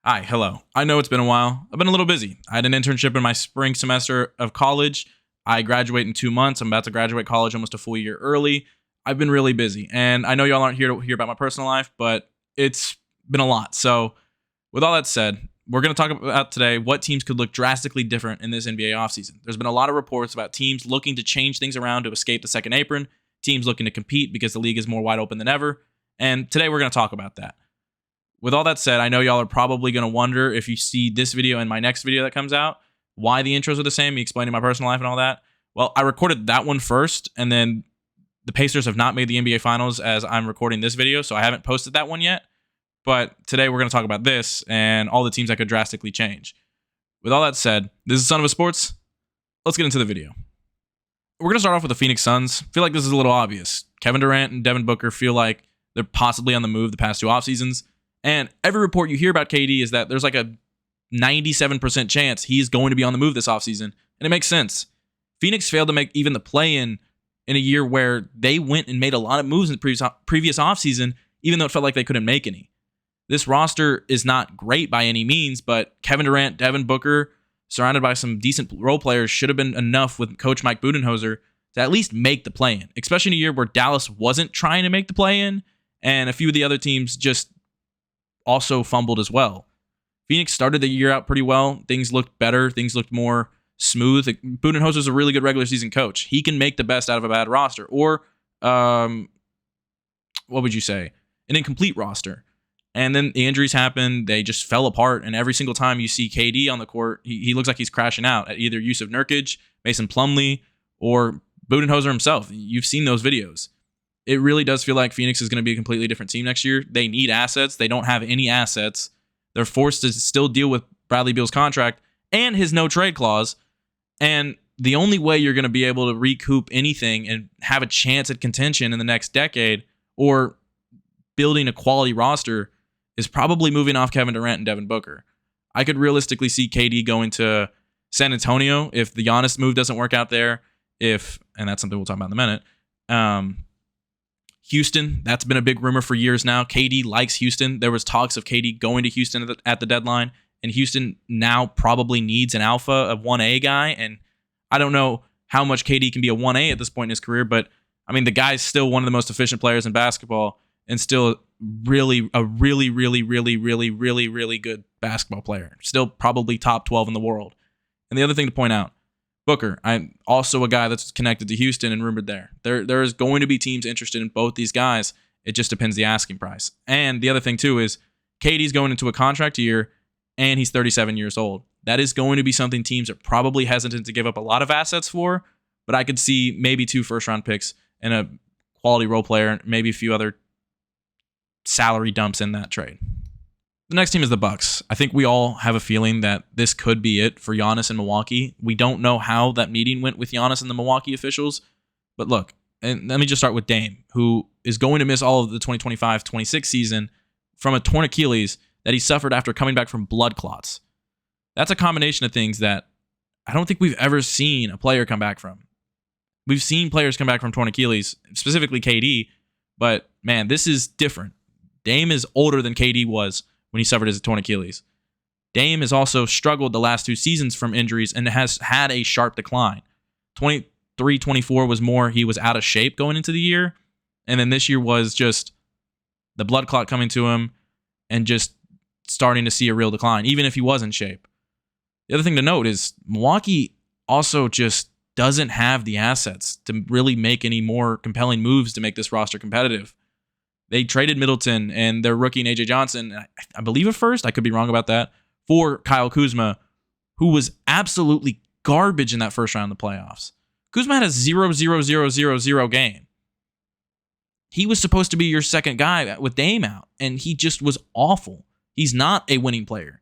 Hi, hello. I know it's been a while. I've been a little busy. I had an internship in my spring semester of college. I graduate in 2 months. I'm about to graduate college almost a full year early. I've been really busy. And I know y'all aren't here to hear about my personal life, but it's been a lot. So, with all that said, we're going to talk about today what teams could look drastically different in this NBA offseason. There's been a lot of reports about teams looking to change things around to escape the second apron, teams looking to compete because the league is more wide open than ever. And today we're going to talk about that. With all that said, I know y'all are probably going to wonder if you see this video and my next video that comes out, why the intros are the same, me explaining my personal life and all that. Well, I recorded that one first, and then the Pacers have not made the NBA Finals as I'm recording this video, so I haven't posted that one yet. But today we're going to talk about this and all the teams that could drastically change. With all that said, this is Son of a Sports. Let's get into the video. We're going to start off with the Phoenix Suns. I feel like this is a little obvious. Kevin Durant and Devin Booker feel like they're possibly on the move the past two offseasons. And every report you hear about KD is that there's like a 97% chance he's going to be on the move this offseason. And it makes sense. Phoenix failed to make even the play-in in a year where they went and made a lot of moves in the previous offseason, even though it felt like they couldn't make any. This roster is not great by any means, but Kevin Durant, Devin Booker, surrounded by some decent role players, should have been enough with Coach Mike Budenholzer to at least make the play-in, especially in a year where Dallas wasn't trying to make the play-in, and a few of the other teams just also fumbled as well. Phoenix started the year out pretty well. Things looked better. Things looked more smooth. Budenholzer's a really good regular season coach. He can make the best out of a bad roster, or what would you say? An incomplete roster. And then the injuries happened. They just fell apart. And every single time you see KD on the court, he looks like he's crashing out at either Yusuf Nurkic, Mason Plumlee, or Budenholzer himself. You've seen those videos. It really does feel like Phoenix is going to be a completely different team next year. They need assets. They don't have any assets. They're forced to still deal with Bradley Beal's contract and his no trade clause. And the only way you're going to be able to recoup anything and have a chance at contention in the next decade or building a quality roster is probably moving off Kevin Durant and Devin Booker. I could realistically see KD going to San Antonio if the Giannis move doesn't work out there. And that's something we'll talk about in a minute. Houston, that's been a big rumor for years now. KD likes Houston. There was talks of KD going to Houston at the deadline, and Houston now probably needs an alpha, a 1A guy, and I don't know how much KD can be a 1A at this point in his career, but I mean, the guy's still one of the most efficient players in basketball and still a really good basketball player. Still probably top 12 in the world. And the other thing to point out, Booker, I'm also a guy that's connected to Houston and rumored there. There is going to be teams interested in both these guys. It just depends the asking price. And the other thing, too, is KD's going into a contract year, and he's 37 years old. That is going to be something teams are probably hesitant to give up a lot of assets for, but I could see maybe 2 first-round picks and a quality role player and maybe a few other salary dumps in that trade. The next team is the Bucks. I think we all have a feeling that this could be it for Giannis in Milwaukee. We don't know how that meeting went with Giannis and the Milwaukee officials, but look, and let me just start with Dame, who is going to miss all of the 2025-26 season from a torn Achilles that he suffered after coming back from blood clots. That's a combination of things that I don't think we've ever seen a player come back from. We've seen players come back from torn Achilles, specifically KD, but man, this is different. Dame is older than KD was when he suffered his torn Achilles. Dame has also struggled the last 2 seasons from injuries and has had a sharp decline. 23-24 was more he was out of shape going into the year, and then this year was just the blood clot coming to him and just starting to see a real decline, even if he was in shape. The other thing to note is Milwaukee also just doesn't have the assets to really make any more compelling moves to make this roster competitive. They traded Middleton and their rookie AJ Johnson, I believe at first, I could be wrong about that, for Kyle Kuzma, who was absolutely garbage in that first round of the playoffs. Kuzma had a 0-0-0-0-0 game. He was supposed to be your second guy with Dame out, and he just was awful. He's not a winning player.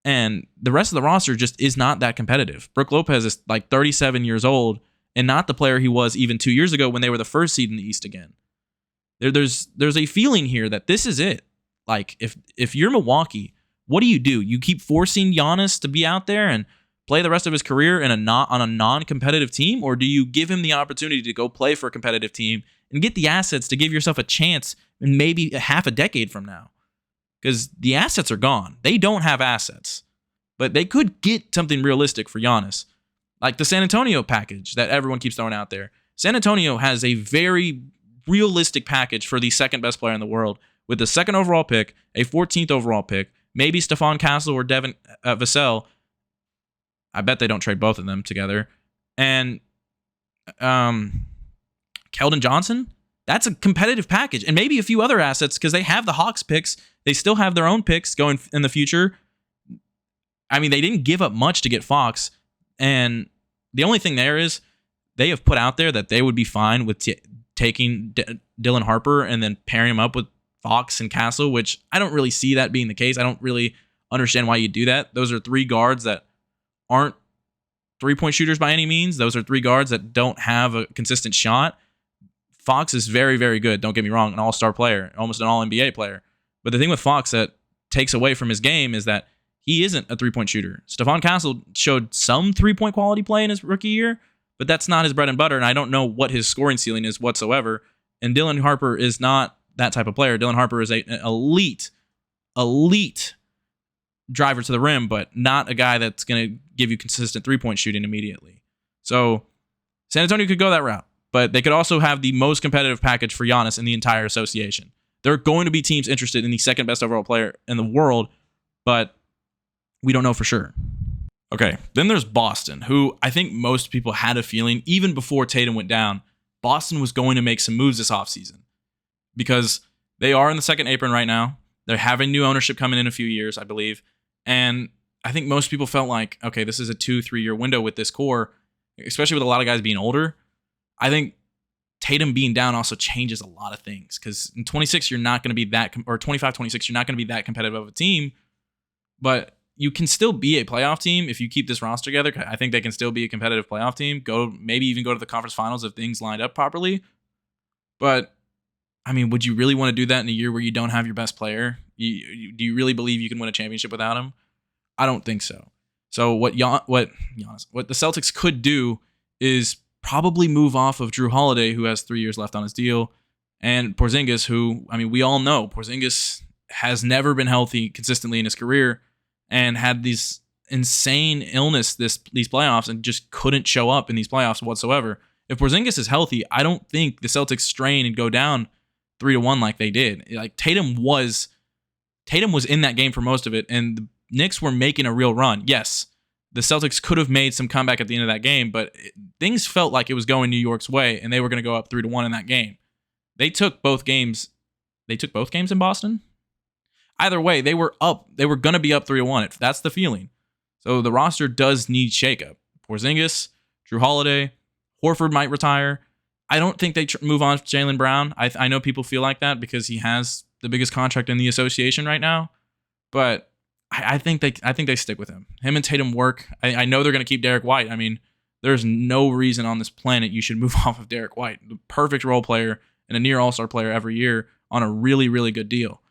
And the rest of the roster just is not that competitive. Brook Lopez is like 37 years old and not the player he was even 2 years ago when they were the first seed in the East again. There's a feeling here that this is it. Like, if you're Milwaukee, what do? You keep forcing Giannis to be out there and play the rest of his career on a non-competitive team, or do you give him the opportunity to go play for a competitive team and get the assets to give yourself a chance in maybe a half a decade from now? because the assets are gone. They don't have assets, but they could get something realistic for Giannis, like the San Antonio package that everyone keeps throwing out there. San Antonio has a very realistic package for the second best player in the world with the second overall pick, a 14th overall pick, maybe Stephon Castle or Devin Vassell. I bet they don't trade both of them together. And Keldon Johnson, that's a competitive package. And maybe a few other assets because they have the Hawks picks. They still have their own picks going in the future. I mean, they didn't give up much to get Fox. And the only thing there is they have put out there that they would be fine with taking Dylan Harper and then pairing him up with Fox and Castle, which I don't really see that being the case. I don't really understand why you do that. Those are three guards that aren't three-point shooters by any means. Those are three guards that don't have a consistent shot. Fox is very, very good. Don't get me wrong, an all-star player, almost an all-NBA player. But the thing with Fox that takes away from his game is that he isn't a three-point shooter. Stephon Castle showed some three-point quality play in his rookie year, but that's not his bread and butter, and I don't know what his scoring ceiling is whatsoever. And Dylan Harper is not that type of player. Dylan Harper is an elite driver to the rim, but not a guy that's going to give you consistent three-point shooting immediately. So San Antonio could go that route, but they could also have the most competitive package for Giannis in the entire association. There are going to be teams interested in the second best overall player in the world, but we don't know for sure. Okay, then there's Boston, who I think most people had a feeling, even before Tatum went down, Boston was going to make some moves this offseason because they are in the second apron right now. They're having new ownership coming in a few years, I believe. And I think most people felt like, okay, this is a 2-3 year window with this core, especially with a lot of guys being older. I think Tatum being down also changes a lot of things because in 26, you're not going to be that, or 25, 26, you're not going to be that competitive of a team, but you can still be a playoff team if you keep this roster together. I think they can still be a competitive playoff team. Maybe even go to the conference finals if things lined up properly. But I mean, would you really want to do that in a year where you don't have your best player? Do you really believe you can win a championship without him? I don't think so. So what the Celtics could do is probably move off of Drew Holiday, who has 3 years left on his deal, and Porzingis, who, I mean, we all know Porzingis has never been healthy consistently in his career and had these insane illness these playoffs and just couldn't show up in these playoffs whatsoever. If Porzingis is healthy, I don't think the Celtics strain and go down 3-1 like they did. Like Tatum was in that game for most of it, and the Knicks were making a real run. Yes, the Celtics could have made some comeback at the end of that game, but things felt like it was going New York's way, and they were going to go up 3-1 in that game. They took both games. They took both games in Boston. Either way, they were up. They were going to be up 3-1. That's the feeling. So the roster does need shakeup. Porzingis, Drew Holiday, Horford might retire. I don't think they move on to Jaylen Brown. I know people feel like that because he has the biggest contract in the association right now, but I think they stick with him. Him and Tatum work. I know they're going to keep Derek White. I mean, there's no reason on this planet you should move off of Derek White, the perfect role player and a near all-star player every year on a really, really good deal.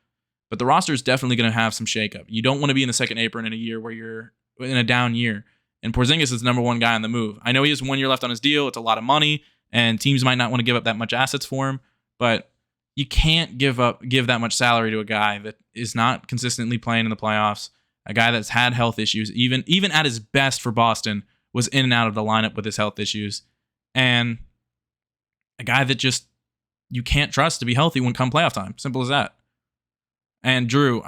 But the roster is definitely going to have some shakeup. You don't want to be in the second apron in a year where you're in a down year. And Porzingis is the number one guy on the move. I know he has 1 year left on his deal. It's a lot of money, and teams might not want to give up that much assets for him. But you can't give that much salary to a guy that is not consistently playing in the playoffs, a guy that's had health issues, even at his best for Boston, was in and out of the lineup with his health issues, and a guy that just you can't trust to be healthy when come playoff time. Simple as that. And Drew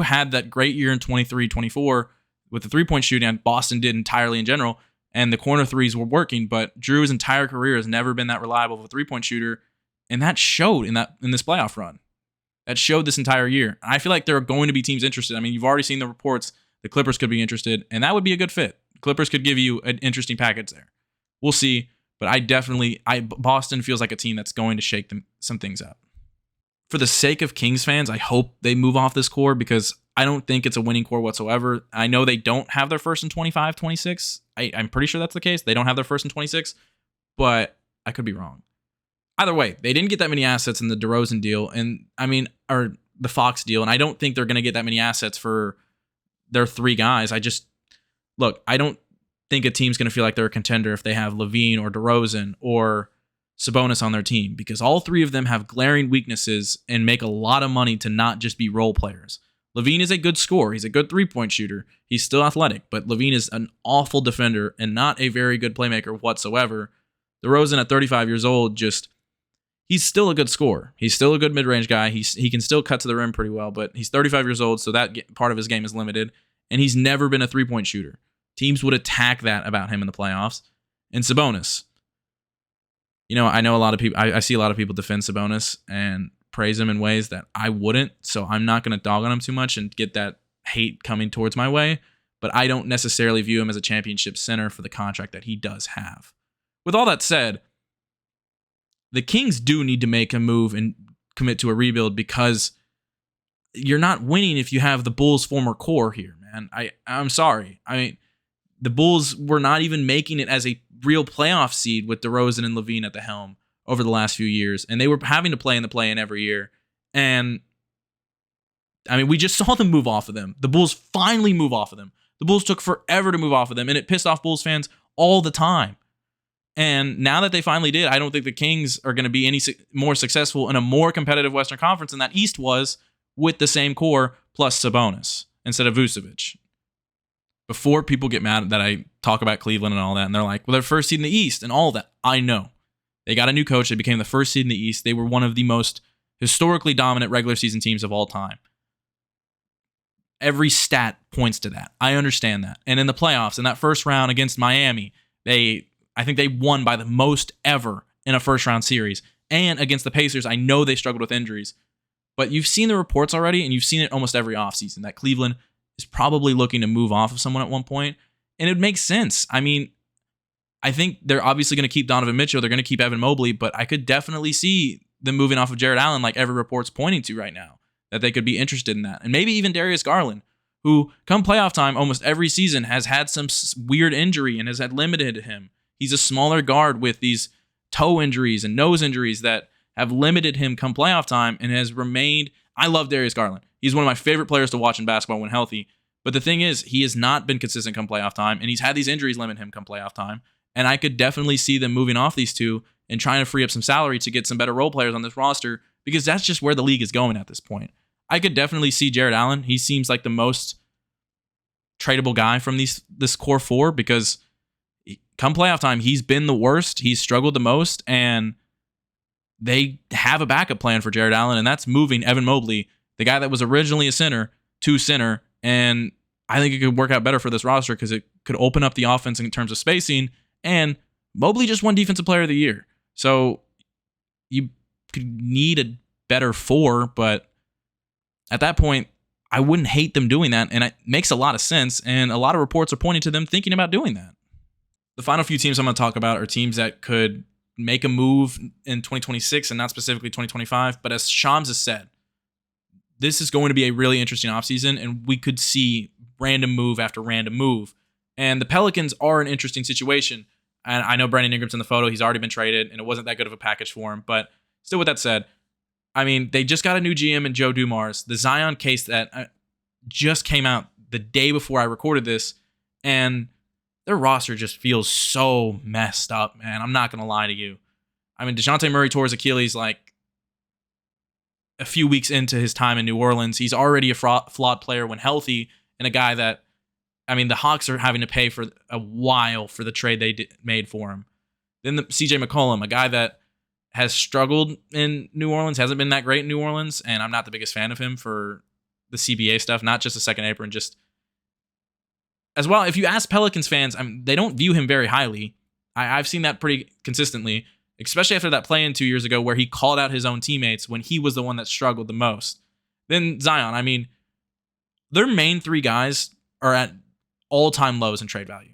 had that great year in 23-24 with the three-point shooting, and Boston did entirely in general, and the corner threes were working, but Drew's entire career has never been that reliable of a three-point shooter, and that showed in this playoff run. That showed this entire year. And I feel like there are going to be teams interested. I mean, you've already seen the reports. The Clippers could be interested, and that would be a good fit. The Clippers could give you an interesting package there. We'll see, but Boston feels like a team that's going to shake some things up. For the sake of Kings fans, I hope they move off this core because I don't think it's a winning core whatsoever. I know they don't have their first in 25, 26. I'm pretty sure that's the case. They don't have their first in 26, but I could be wrong. Either way, they didn't get that many assets in the DeRozan deal, or the Fox deal, and I don't think they're going to get that many assets for their three guys. I don't think a team's going to feel like they're a contender if they have LaVine or DeRozan or Sabonis on their team because all three of them have glaring weaknesses and make a lot of money to not just be role players. LaVine is a good scorer. He's a good three-point shooter. He's still athletic, but LaVine is an awful defender and not a very good playmaker whatsoever. DeRozan at 35 years old, he's still a good scorer. He's still a good mid-range guy. He can still cut to the rim pretty well, but he's 35 years old, so that part of his game is limited, and he's never been a three-point shooter. Teams would attack that about him in the playoffs. And Sabonis. I know a lot of people, I see a lot of people defend Sabonis and praise him in ways that I wouldn't, so I'm not going to dog on him too much and get that hate coming towards my way, but I don't necessarily view him as a championship center for the contract that he does have. With all that said, the Kings do need to make a move and commit to a rebuild because you're not winning if you have the Bulls' former core here, man. I'm sorry. I mean, the Bulls were not even making it as a real playoff seed with DeRozan and LaVine at the helm over the last few years, and they were having to play in the play-in every year. And I mean, we just saw them move off of them. The Bulls finally move off of them. The Bulls took forever to move off of them, and it pissed off Bulls fans all the time. And now that they finally did, I don't think the Kings are going to be any more successful in a more competitive Western Conference than that East was with the same core plus Sabonis instead of Vucevic. Before people get mad that I talk about Cleveland and all that, and they're like, well, they're first seed in the East and all that. I know. They got a new coach. They became the first seed in the East. They were one of the most historically dominant regular season teams of all time. Every stat points to that. I understand that. And in the playoffs, in that first round against Miami, I think they won by the most ever in a first round series. And against the Pacers, I know they struggled with injuries. But you've seen the reports already, and you've seen it almost every offseason, that Cleveland is probably looking to move off of someone at one point. And it makes sense. I mean, I think they're obviously going to keep Donovan Mitchell. They're going to keep Evan Mobley. But I could definitely see them moving off of Jared Allen like every report's pointing to right now, that they could be interested in that. And maybe even Darius Garland, who come playoff time almost every season has had some weird injury and has had limited him. He's a smaller guard with these toe injuries and nose injuries that have limited him come playoff time and has remained. I love Darius Garland. He's one of my favorite players to watch in basketball when healthy. But the thing is, he has not been consistent come playoff time, and he's had these injuries limit him come playoff time. And I could definitely see them moving off these two and trying to free up some salary to get some better role players on this roster, because that's just where the league is going at this point. I could definitely see Jared Allen. He seems like the most tradable guy from this core four, because come playoff time, he's been the worst. He's struggled the most, and they have a backup plan for Jared Allen, and that's moving Evan Mobley, the guy that was originally a center, to center. And I think it could work out better for this roster because it could open up the offense in terms of spacing. And Mobley just won Defensive Player of the Year. So you could need a better four, but at that point, I wouldn't hate them doing that. And it makes a lot of sense. And a lot of reports are pointing to them thinking about doing that. The final few teams I'm going to talk about are teams that could make a move in 2026 and not specifically 2025. But as Shams has said, this is going to be a really interesting offseason, and we could see random move after random move. And the Pelicans are an interesting situation. And I know Brandon Ingram's in the photo. He's already been traded, and it wasn't that good of a package for him. But still, with that said, I mean, they just got a new GM in Joe Dumars. The Zion case that just came out the day before I recorded this, and their roster just feels so messed up, man. I'm not going to lie to you. I mean, DeJounte Murray tore his Achilles like a few weeks into his time in New Orleans. He's already a flawed player when healthy, and a guy that, I mean, the Hawks are having to pay for a while for the trade they made for him. Then the CJ McCollum, a guy that has struggled in New Orleans, hasn't been that great in New Orleans, and I'm not the biggest fan of him for the CBA stuff, not just a second apron, just as well. If you ask Pelicans fans, they don't view him very highly. I've seen that pretty consistently, especially after that play-in 2 years ago where he called out his own teammates when he was the one that struggled the most. Then Zion, I mean, their main three guys are at all-time lows in trade value.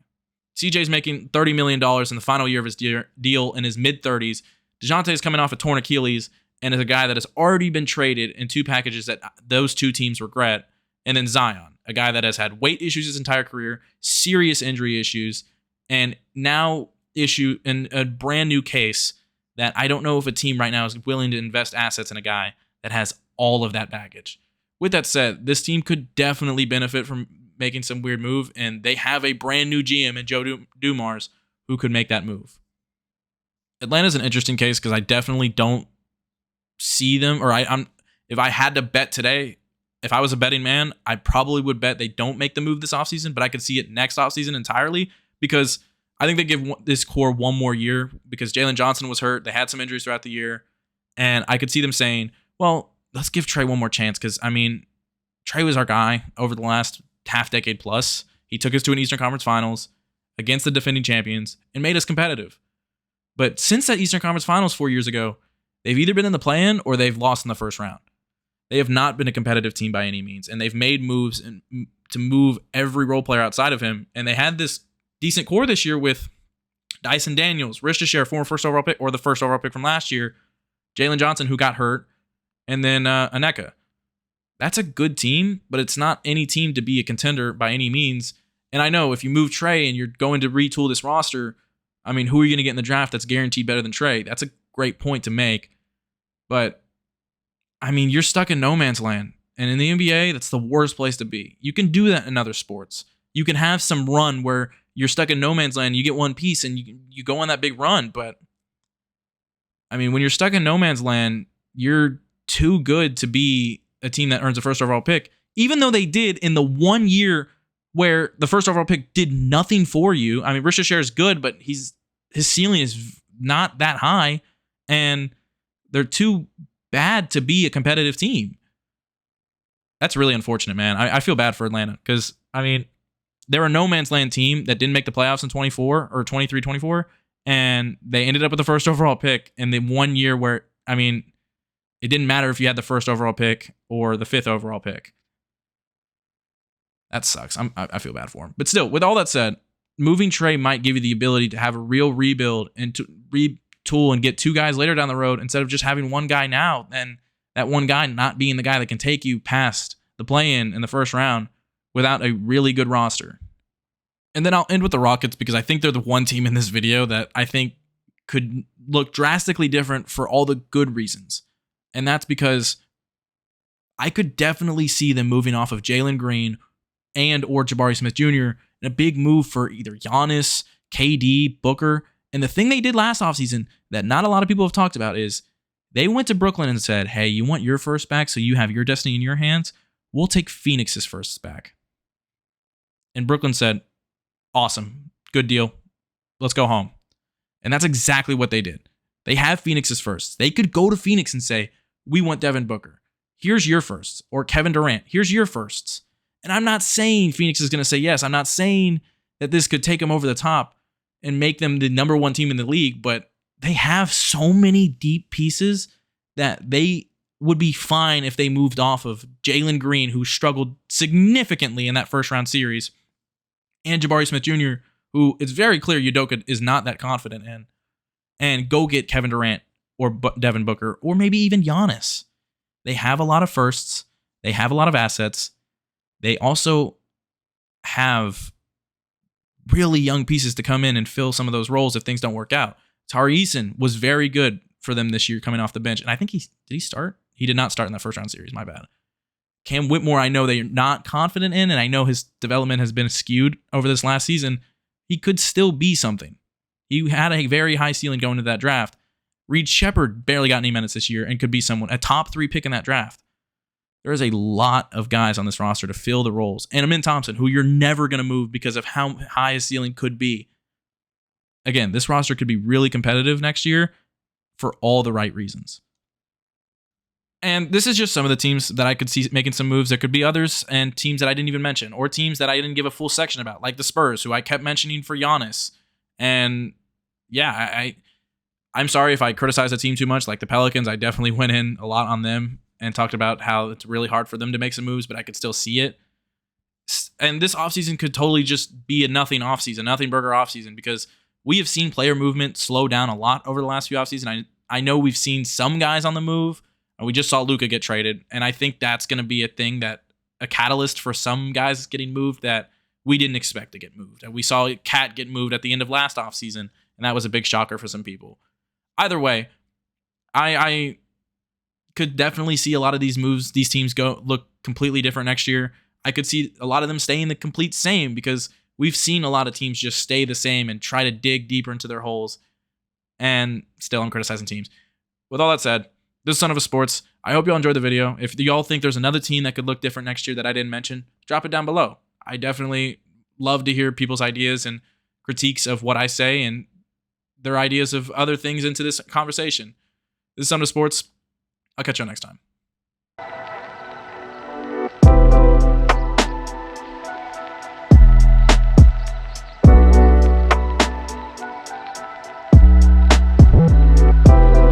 CJ's making $30 million in the final year of his deal in his mid-30s. DeJounte is coming off a torn Achilles and is a guy that has already been traded in two packages that those two teams regret. And then Zion, a guy that has had weight issues his entire career, serious injury issues, and now issue in a brand new case that I don't know if a team right now is willing to invest assets in a guy that has all of that baggage. With that said, this team could definitely benefit from making some weird move, and they have a brand new GM in Joe Dumars who could make that move. Atlanta's an interesting case because I definitely don't see them, or I'm if I had to bet today, if I was a betting man, I probably would bet they don't make the move this offseason, but I could see it next offseason entirely because I think they give this core one more year because Jalen Johnson was hurt. They had some injuries throughout the year, and I could see them saying, well, let's give Trey one more chance because, I mean, Trey was our guy over the last half decade plus. He took us to an Eastern Conference Finals against the defending champions and made us competitive. But since that Eastern Conference Finals 4 years ago, they've either been in the play-in or they've lost in the first round. They have not been a competitive team by any means, and they've made moves to move every role player outside of him. And they had this decent core this year with Dyson Daniels, Rishashare, former first overall pick, or the first overall pick from last year, Jalen Johnson, who got hurt, and then Aneka. That's a good team, but it's not any team to be a contender by any means. And I know if you move Trey and you're going to retool this roster, I mean, who are you going to get in the draft that's guaranteed better than Trey? That's a great point to make. But, I mean, you're stuck in no man's land. And in the NBA, that's the worst place to be. You can do that in other sports. You can have some run where you're stuck in no man's land, you get one piece, and you go on that big run. But, I mean, when you're stuck in no man's land, you're too good to be a team that earns a first overall pick. Even though they did in the 1 year where the first overall pick did nothing for you. I mean, Rishashare is good, but his ceiling is not that high, and they're too bad to be a competitive team. That's really unfortunate, man. I feel bad for Atlanta because, I mean, they're a no man's land team that didn't make the playoffs in 24 or 23-24, and they ended up with the first overall pick in the 1 year where, I mean, it didn't matter if you had the first overall pick or the fifth overall pick. That sucks. I feel bad for him. But still, with all that said, moving Trey might give you the ability to have a real rebuild and to retool and get two guys later down the road instead of just having one guy now, and that one guy not being the guy that can take you past the play-in the first round without a really good roster. And then I'll end with the Rockets because I think they're the one team in this video that I think could look drastically different for all the good reasons. And that's because I could definitely see them moving off of Jalen Green and or Jabari Smith Jr. in a big move for either Giannis, KD, Booker. And the thing they did last offseason that not a lot of people have talked about is they went to Brooklyn and said, hey, you want your first back so you have your destiny in your hands? We'll take Phoenix's first back. And Brooklyn said, awesome, good deal. Let's go home. And that's exactly what they did. They have Phoenix's first. They could go to Phoenix and say, we want Devin Booker. Here's your firsts. Or Kevin Durant. Here's your firsts. And I'm not saying Phoenix is going to say yes. I'm not saying that this could take them over the top and make them the number one team in the league, but they have so many deep pieces that they would be fine if they moved off of Jalen Green, who struggled significantly in that first round series, and Jabari Smith Jr., who it's very clear Udoka is not that confident in, and go get Kevin Durant or Devin Booker or maybe even Giannis. They have a lot of firsts. They have a lot of assets. They also have really young pieces to come in and fill some of those roles if things don't work out. Tari Eason was very good for them this year coming off the bench. And I think did he start? He did not start in that first round series. My bad. Cam Whitmore, I know they're not confident in, and I know his development has been skewed over this last season. He could still be something. He had a very high ceiling going into that draft. Reed Shepherd barely got any minutes this year and could be someone, a top 3 pick in that draft. There is a lot of guys on this roster to fill the roles. And Amin Thompson, who you're never going to move because of how high his ceiling could be. Again, this roster could be really competitive next year for all the right reasons. And this is just some of the teams that I could see making some moves. There could be others and teams that I didn't even mention, or teams that I didn't give a full section about, like the Spurs, who I kept mentioning for Giannis. And yeah, I'm sorry if I criticized the team too much. Like the Pelicans, I definitely went in a lot on them and talked about how it's really hard for them to make some moves, but I could still see it. And this offseason could totally just be a nothing offseason, nothing burger offseason, because we have seen player movement slow down a lot over the last few offseasons. I know we've seen some guys on the move. We just saw Luka get traded, and I think that's going to be a catalyst for some guys getting moved that we didn't expect to get moved. And we saw Cat get moved at the end of last offseason, and that was a big shocker for some people. Either way, I could definitely see a lot of these moves, these teams look completely different next year. I could see a lot of them staying the complete same because we've seen a lot of teams just stay the same and try to dig deeper into their holes. and still I'm criticizing teams. With all that said, this is Son of a Sports. I hope y'all enjoyed the video. If y'all think there's another team that could look different next year that I didn't mention, drop it down below. I definitely love to hear people's ideas and critiques of what I say and their ideas of other things into this conversation. This is Son of a Sports. I'll catch y'all next time.